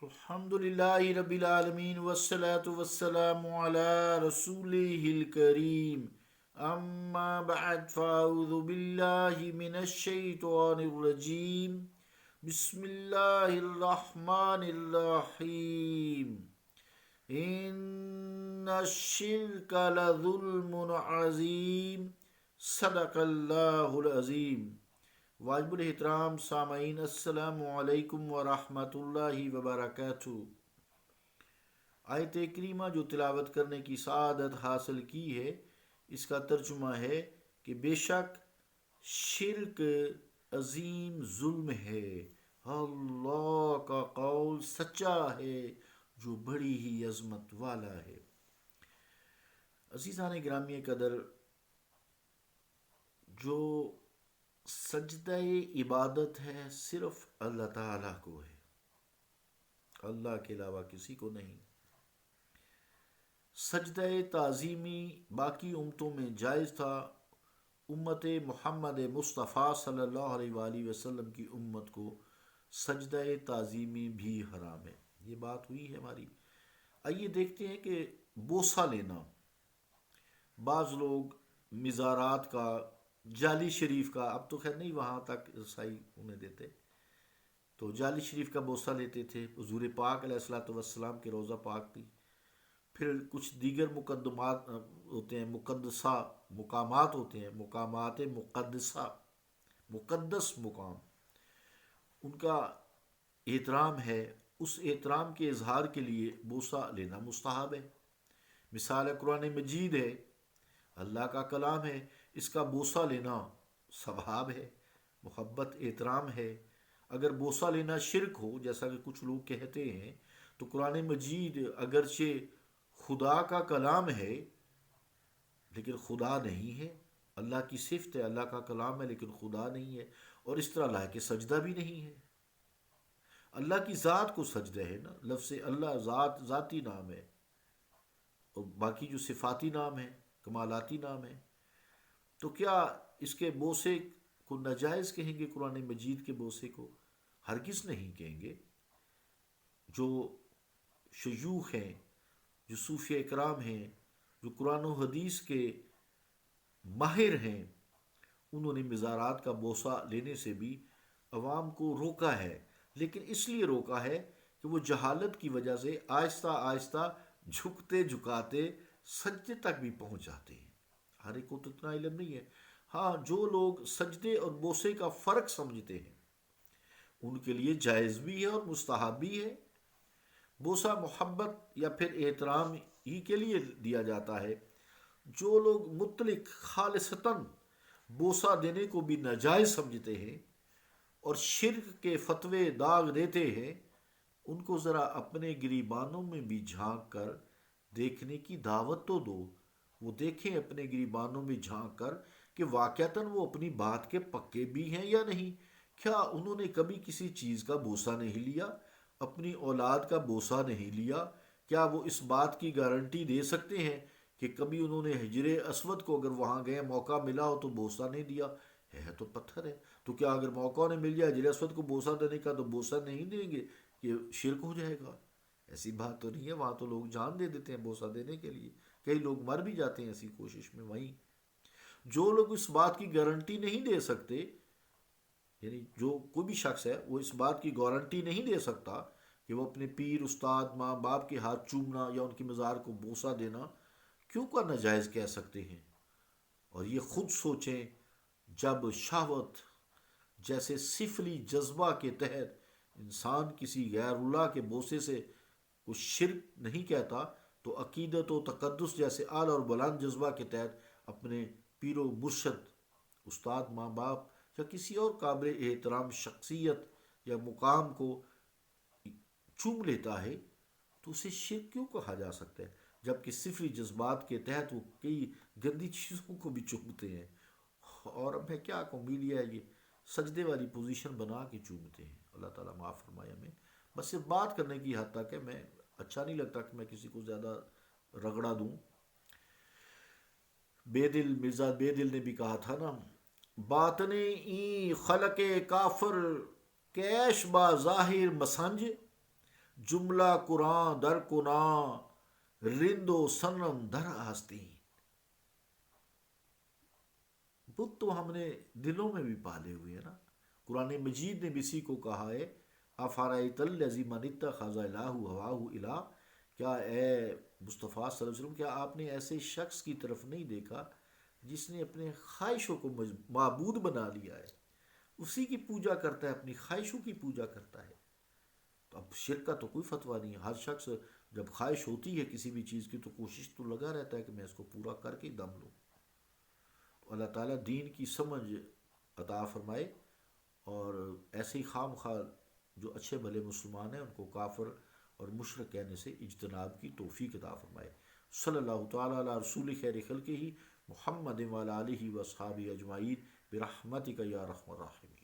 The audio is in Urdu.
الحمدللہ رب العالمین والصلاة والسلام علی رسولہ الکریم اما بعد فاعوذ باللہ من الشیطان الرجیم بسم اللہ الرحمن الرحیم ان الشرک لظلم عظیم صدق اللہ العظیم۔ واجب الاحترام سامعین، السلام علیکم ورحمۃ اللہ وبرکاتہ۔ آیت کریمہ جو تلاوت کرنے کی سعادت حاصل کی ہے، اس کا ترجمہ ہے کہ بے شک شرک عظیم ظلم ہے، اللہ کا قول سچا ہے جو بڑی ہی عظمت والا ہے۔ عزیزان گرامی قدر، جو سجدہ عبادت ہے صرف اللہ تعالیٰ کو ہے، اللہ کے علاوہ کسی کو نہیں۔ سجدہ تعظیمی باقی امتوں میں جائز تھا، امت محمد مصطفیٰ صلی اللہ علیہ وآلہ وسلم کی امت کو سجدہ تعظیمی بھی حرام ہے۔ یہ بات ہوئی ہے ہماری۔ آئیے دیکھتے ہیں کہ بوسہ لینا، بعض لوگ مزارات کا، جالی شریف کا، اب تو خیر نہیں وہاں تک رسائی انہیں دیتے، تو جالی شریف کا بوسہ لیتے تھے حضور پاک علیہ الصلوۃ والسلام کے روضہ پاک کی۔ پھر کچھ دیگر مقدمات ہوتے ہیں، مقدسہ مقامات ہوتے ہیں، مقامات مقدسہ، مقدس مقام، ان کا احترام ہے، اس احترام کے اظہار کے لیے بوسہ لینا مستحب ہے۔ مثال قرآن مجید ہے، اللہ کا کلام ہے، اس کا بوسہ لینا ثواب ہے، محبت احترام ہے۔ اگر بوسہ لینا شرک ہو جیسا کہ کچھ لوگ کہتے ہیں، تو قرآن مجید اگرچہ خدا کا کلام ہے لیکن خدا نہیں ہے، اللہ کی صفت ہے، اللہ کا کلام ہے لیکن خدا نہیں ہے، اور اس طرح لائق سجدہ بھی نہیں ہے۔ اللہ کی ذات کو سجدہ ہے نا، لفظ اللہ ذات ذاتی نام ہے، اور باقی جو صفاتی نام ہے، کمالاتی نام ہے، تو کیا اس کے بوسے کو ناجائز کہیں گے؟ قرآن مجید کے بوسے کو ہرگز نہیں کہیں گے۔ جو شیوخ ہیں، جو صوفیہ اکرام ہیں، جو قرآن و حدیث کے ماہر ہیں، انہوں نے مزارات کا بوسہ لینے سے بھی عوام کو روکا ہے، لیکن اس لیے روکا ہے کہ وہ جہالت کی وجہ سے آہستہ آہستہ جھکتے جھکاتے سجدے تک بھی پہنچ جاتے ہیں۔ ہر ایک کو تو اتنا علم نہیں ہے۔ ہاں، جو لوگ سجدے اور بوسے کا فرق سمجھتے ہیں ان کے لیے جائز بھی ہے اور مستحب بھی ہے۔ بوسہ محبت یا پھر احترام ہی کے لیے دیا جاتا ہے۔ جو لوگ مطلق خالصتاً بوسہ دینے کو بھی ناجائز سمجھتے ہیں اور شرک کے فتوے داغ دیتے ہیں، ان کو ذرا اپنے گریبانوں میں بھی جھانک کر دیکھنے کی دعوت تو دو۔ وہ دیکھیں اپنے گریبانوں میں جھانک کر کہ واقعتاً وہ اپنی بات کے پکے بھی ہیں یا نہیں۔ کیا انہوں نے کبھی کسی چیز کا بوسہ نہیں لیا؟ اپنی اولاد کا بوسہ نہیں لیا؟ کیا وہ اس بات کی گارنٹی دے سکتے ہیں کہ کبھی انہوں نے حجر اسود کو اگر وہاں گئے موقع ملا ہو تو بوسہ نہیں دیا؟ ہے تو پتھر ہے، تو کیا اگر موقع انہیں مل جائے حجر اسود کو بوسہ دینے کا تو بوسہ نہیں دیں گے؟ یہ شرک ہو جائے گا؟ ایسی بات تو نہیں ہے، وہاں تو لوگ جان دے دیتے ہیں بوسہ دینے کے لیے، کئی لوگ مر بھی جاتے ہیں ایسی کوشش میں۔ وہیں جو لوگ اس بات کی گارنٹی نہیں دے سکتے، یعنی جو کوئی بھی شخص ہے وہ اس بات کی گارنٹی نہیں دے سکتا کہ وہ اپنے پیر، استاد، ماں باپ کے ہاتھ چومنا یا ان کی مزار کو بوسہ دینا کیوں کا ناجائز کہہ سکتے ہیں؟ اور یہ خود سوچیں، جب شہوت جیسے سفلی جذبہ کے تحت انسان کسی غیر اللہ کے بوسے سے کچھ شرک نہیں کہتا، تو عقیدت و تقدس جیسے اعلی اور بلند جذبہ کے تحت اپنے پیر و مرشد، استاد، ماں باپ یا کسی اور قابل احترام شخصیت یا مقام کو چوم لیتا ہے، تو اسے شرک کیوں کہا جا سکتا ہے؟ جبکہ صفری جذبات کے تحت وہ کئی گندی چیزوں کو بھی چومتے ہیں، اور اب میں کیا کہوں، میڈیا یہ سجدے والی پوزیشن بنا کے چومتے ہیں۔ اللہ تعالیٰ معاف فرمائے ہمیں۔ بس صرف بات کرنے کی حد تک ہے، میں اچھا نہیں لگتا کہ میں کسی کو زیادہ رگڑا دوں۔ بے دل مرزا بے دل نے بھی کہا تھا نا، باطن این خلق کافر کیش با ظاہر مسنج، جملہ قرآن در کناں، رند و صنم در آستین۔ بت تو ہم نے دلوں میں بھی پالے ہوئے ہیں نا۔ قرآن مجید نے بھی اسی کو کہا ہے، افرأیت الذی من اتخذ الہ ہواہ الہ، کیا اے مصطفیٰ صلی اللہ علیہ وسلم، کیا آپ نے ایسے شخص کی طرف نہیں دیکھا جس نے اپنے خواہشوں کو معبود بنا لیا ہے، اسی کی پوجا کرتا ہے، اپنی خواہشوں کی پوجا کرتا ہے۔ تو اب شرک کا تو کوئی فتویٰ نہیں ہے۔ ہر شخص جب خواہش ہوتی ہے کسی بھی چیز کی تو کوشش تو لگا رہتا ہے کہ میں اس کو پورا کر کے دم لوں۔ تو اللہ تعالیٰ دین کی سمجھ عطا فرمائے، اور ایسے ہی خام خواہ جو اچھے بھلے مسلمان ہیں ان کو کافر اور مشرک کہنے سے اجتناب کی توفیق عطا فرمائے۔ صلی اللہ تعالیٰ علی رسول خیر خلقہ محمد وعلی آلہ واصحابہ اجمعین برحمتک یا ارحم الراحمین۔